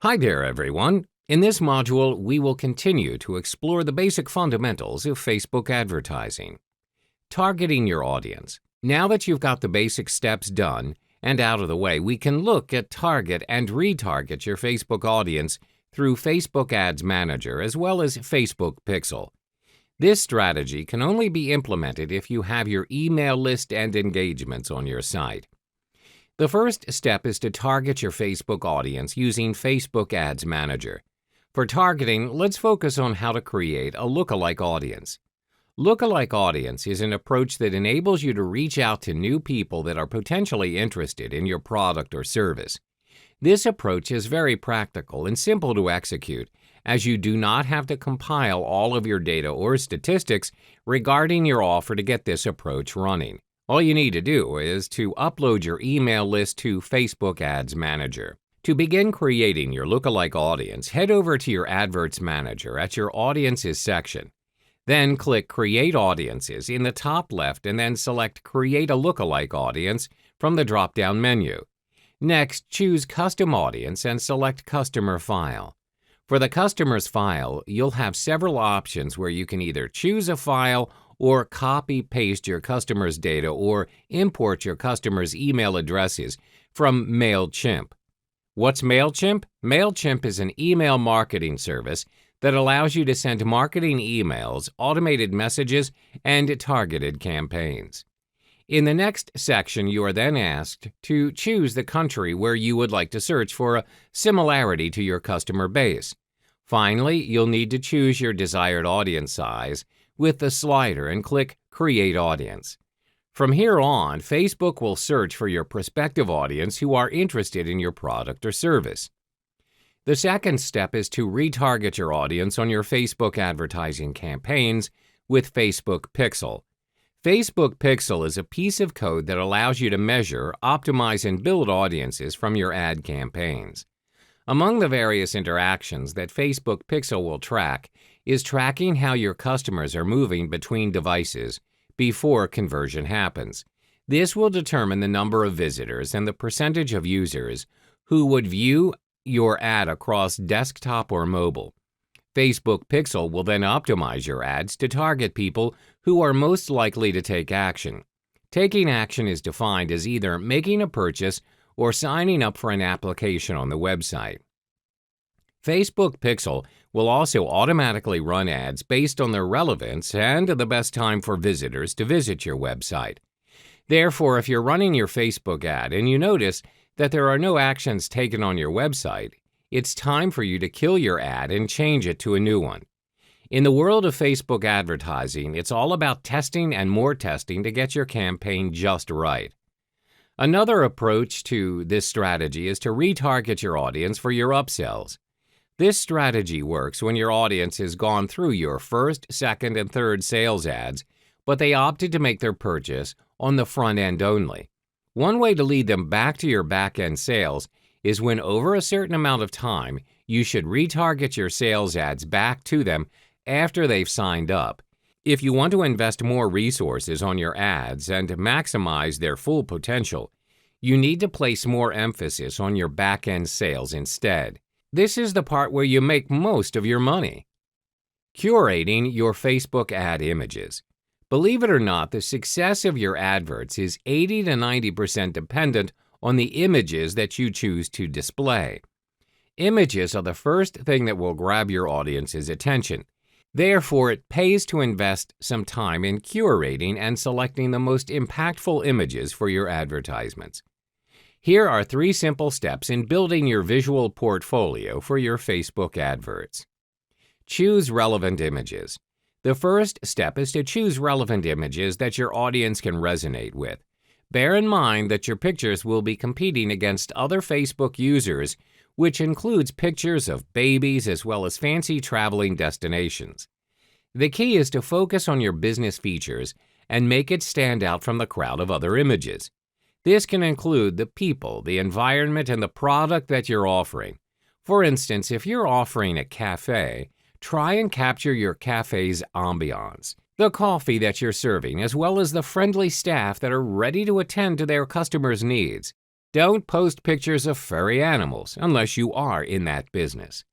Hi there, everyone. In this module, we will continue to explore the basic fundamentals of Facebook advertising. Targeting your audience. Now that you've got the basic steps done and out of the way, we can look at target and retarget your Facebook audience through Facebook Ads Manager as well as Facebook Pixel. This strategy can only be implemented if you have your email list and engagements on your site. The first step is to target your Facebook audience using Facebook Ads Manager. For targeting, let's focus on how to create a lookalike audience. Lookalike audience is an approach that enables you to reach out to new people that are potentially interested in your product or service. This approach is very practical and simple to execute, as you do not have to compile all of your data or statistics regarding your offer to get this approach running. All you need to do is to upload your email list to Facebook Ads Manager. To begin creating your lookalike audience, head over to your Adverts Manager at your Audiences section. Then click Create Audiences in the top left and then select Create a Lookalike Audience from the drop-down menu. Next, choose Custom Audience and select Customer File. For the customer's file, you'll have several options where you can either choose a file or copy-paste your customer's data or import your customer's email addresses from MailChimp. What's MailChimp? MailChimp is an email marketing service that allows you to send marketing emails, automated messages, and targeted campaigns. In the next section, you are then asked to choose the country where you would like to search for a similarity to your customer base. Finally, you'll need to choose your desired audience size with the slider and click Create Audience. From here on, Facebook will search for your prospective audience who are interested in your product or service. The second step is to retarget your audience on your Facebook advertising campaigns with Facebook Pixel. Facebook Pixel is a piece of code that allows you to measure, optimize, and build audiences from your ad campaigns. Among the various interactions that Facebook Pixel will track is tracking how your customers are moving between devices before conversion happens. This will determine the number of visitors and the percentage of users who would view your ad across desktop or mobile. Facebook Pixel will then optimize your ads to target people who are most likely to take action. Taking action is defined as either making a purchase or signing up for an application on the website. Facebook Pixel will also automatically run ads based on their relevance and the best time for visitors to visit your website. Therefore, if you're running your Facebook ad and you notice that there are no actions taken on your website, it's time for you to kill your ad and change it to a new one. In the world of Facebook advertising, it's all about testing and more testing to get your campaign just right. Another approach to this strategy is to retarget your audience for your upsells. This strategy works when your audience has gone through your first, second, and third sales ads, but they opted to make their purchase on the front end only. One way to lead them back to your back-end sales is when over a certain amount of time, you should retarget your sales ads back to them after they've signed up. If you want to invest more resources on your ads and maximize their full potential, you need to place more emphasis on your back-end sales instead. This is the part where you make most of your money. Curating your Facebook ad images. Believe it or not, the success of your adverts is 80 to 90% dependent on the images that you choose to display. Images are the first thing that will grab your audience's attention. Therefore, it pays to invest some time in curating and selecting the most impactful images for your advertisements. Here are 3 simple steps in building your visual portfolio for your Facebook adverts. Choose relevant images. The first step is to choose relevant images that your audience can resonate with. Bear in mind that your pictures will be competing against other Facebook users, which includes pictures of babies as well as fancy traveling destinations. The key is to focus on your business features and make it stand out from the crowd of other images. This can include the people, the environment, and the product that you're offering. For instance, if you're offering a cafe, try and capture your cafe's ambiance, the coffee that you're serving, as well as the friendly staff that are ready to attend to their customers' needs. Don't post pictures of furry animals unless you are in that business.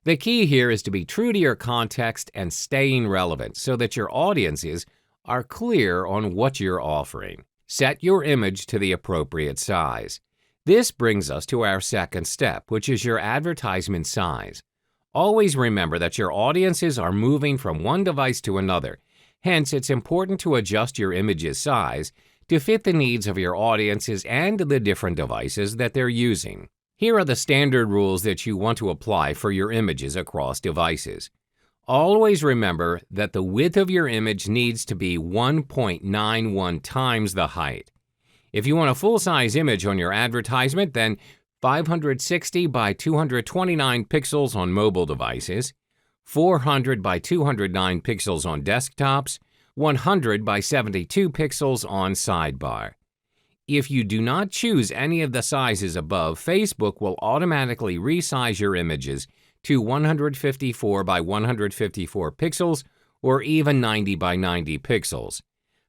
The key here is to be true to your context and staying relevant so that your audiences are clear on what you're offering. Set your image to the appropriate size. This brings us to our second step, which is your advertisement size. Always remember that your audiences are moving from one device to another. Hence, it's important to adjust your image's size to fit the needs of your audiences and the different devices that they're using. Here are the standard rules that you want to apply for your images across devices. Always remember that the width of your image needs to be 1.91 times the height. If you want a full-size image on your advertisement, then 560 by 229 pixels on mobile devices, 400 by 209 pixels on desktops, 100 by 72 pixels on sidebar. If you do not choose any of the sizes above, Facebook will automatically resize your images to 154 by 154 pixels or even 90 by 90 pixels.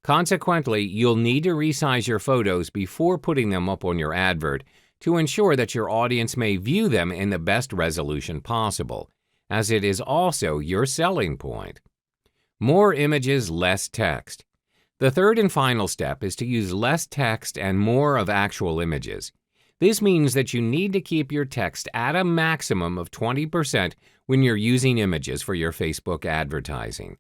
Consequently, you'll need to resize your photos before putting them up on your advert to ensure that your audience may view them in the best resolution possible, as it is also your selling point. More images, less text. The third and final step is to use less text and more of actual images. This means that you need to keep your text at a maximum of 20% when you're using images for your Facebook advertising.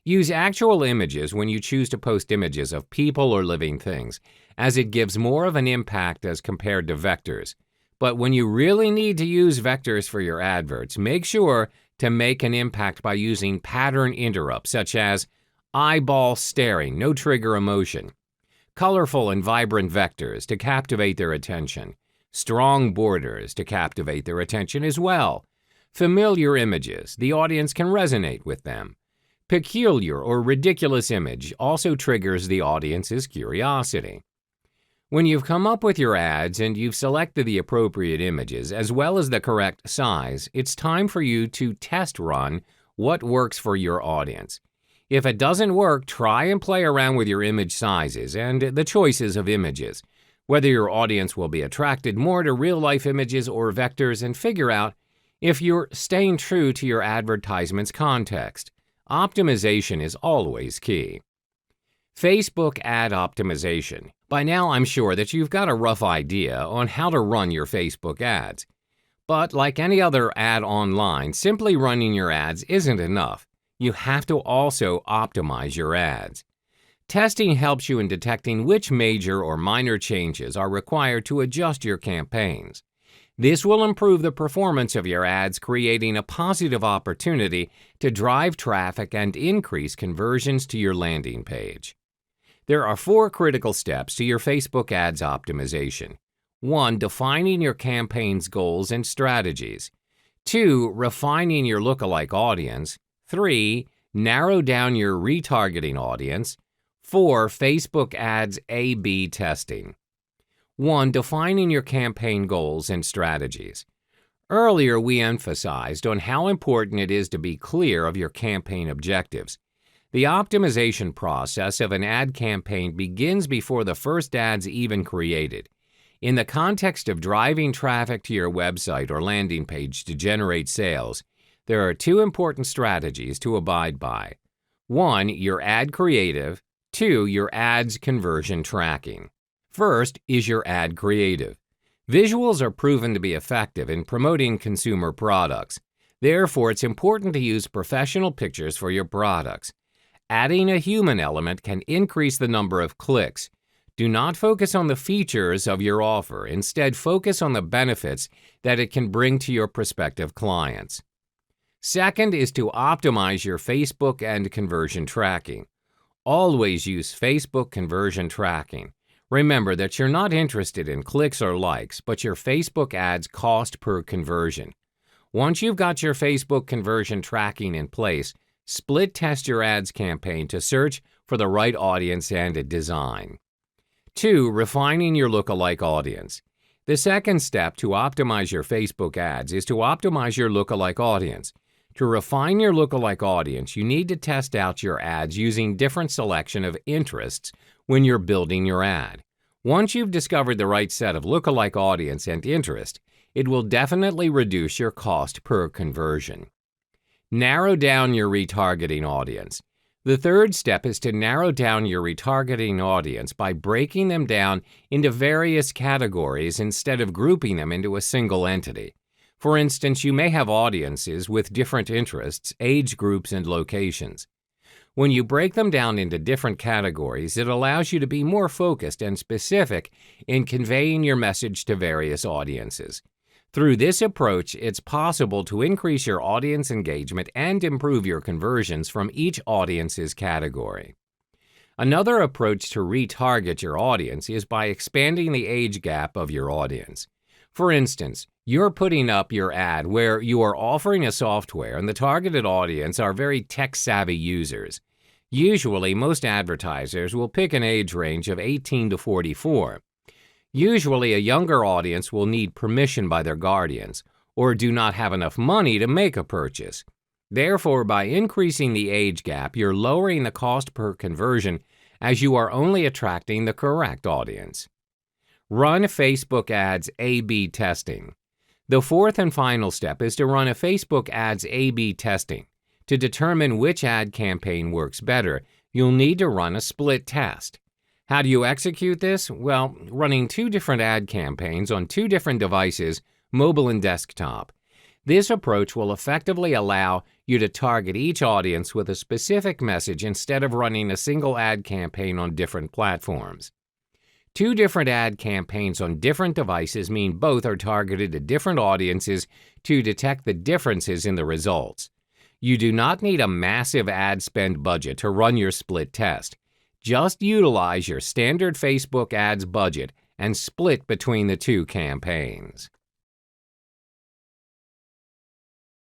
Use actual images when you choose to post images of people or living things, as it gives more of an impact as compared to vectors. But when you really need to use vectors for your adverts, make sure to make an impact by using pattern interrupts such as eyeball staring, no trigger emotion, colorful and vibrant vectors to captivate their attention, strong borders to captivate their attention as well, familiar images, the audience can resonate with them. Peculiar or ridiculous image also triggers the audience's curiosity. When you've come up with your ads and you've selected the appropriate images as well as the correct size, it's time for you to test run what works for your audience. If it doesn't work, try and play around with your image sizes and the choices of images, whether your audience will be attracted more to real-life images or vectors, and figure out if you're staying true to your advertisement's context. Optimization is always key. Facebook ad optimization. By now, I'm sure that you've got a rough idea on how to run your Facebook ads. But like any other ad online, simply running your ads isn't enough. You have to also optimize your ads. Testing helps you in detecting which major or minor changes are required to adjust your campaigns. This will improve the performance of your ads, creating a positive opportunity to drive traffic and increase conversions to your landing page. There are 4 critical steps to your Facebook ads optimization. 1. Defining your campaign's goals and strategies. 2. Refining your lookalike audience. 3. Narrow down your retargeting audience. 4. Facebook ads A/B testing. 1. Defining your campaign goals and strategies. Earlier, we emphasized on how important it is to be clear of your campaign objectives. The optimization process of an ad campaign begins before the first ad's even created. In the context of driving traffic to your website or landing page to generate sales, there are 2 important strategies to abide by. 1. Your ad creative. 2. Your ad's conversion tracking. First is your ad creative. Visuals are proven to be effective in promoting consumer products. Therefore, it's important to use professional pictures for your products. Adding a human element can increase the number of clicks. Do not focus on the features of your offer. Instead, focus on the benefits that it can bring to your prospective clients. Second is to optimize your Facebook and conversion tracking. Always use Facebook conversion tracking. Remember that you're not interested in clicks or likes, but your Facebook ads cost per conversion. Once you've got your Facebook conversion tracking in place, split test your ads campaign to search for the right audience and design. 2. Refining your lookalike audience. The second step to optimize your Facebook ads is to optimize your lookalike audience. To refine your lookalike audience, you need to test out your ads using different selection of interests when you're building your ad. Once you've discovered the right set of lookalike audience and interest, it will definitely reduce your cost per conversion. Narrow down your retargeting audience. The third step is to narrow down your retargeting audience by breaking them down into various categories instead of grouping them into a single entity. For instance, you may have audiences with different interests, age groups, and locations. When you break them down into different categories, it allows you to be more focused and specific in conveying your message to various audiences. Through this approach, it's possible to increase your audience engagement and improve your conversions from each audience's category. Another approach to retarget your audience is by expanding the age gap of your audience. For instance, you're putting up your ad where you are offering a software and the targeted audience are very tech-savvy users. Usually, most advertisers will pick an age range of 18 to 44. Usually, a younger audience will need permission by their guardians or do not have enough money to make a purchase. Therefore, by increasing the age gap, you're lowering the cost per conversion as you are only attracting the correct audience. Run Facebook ads A/B testing. The fourth and final step is to run a Facebook ads A/B testing. To determine which ad campaign works better, you'll need to run a split test. How do you execute this? Well, running 2 different ad campaigns on 2 different devices, mobile and desktop. This approach will effectively allow you to target each audience with a specific message instead of running a single ad campaign on different platforms. 2 different ad campaigns on different devices mean both are targeted to different audiences to detect the differences in the results. You do not need a massive ad spend budget to run your split test. Just utilize your standard Facebook ads budget and split between the 2 campaigns.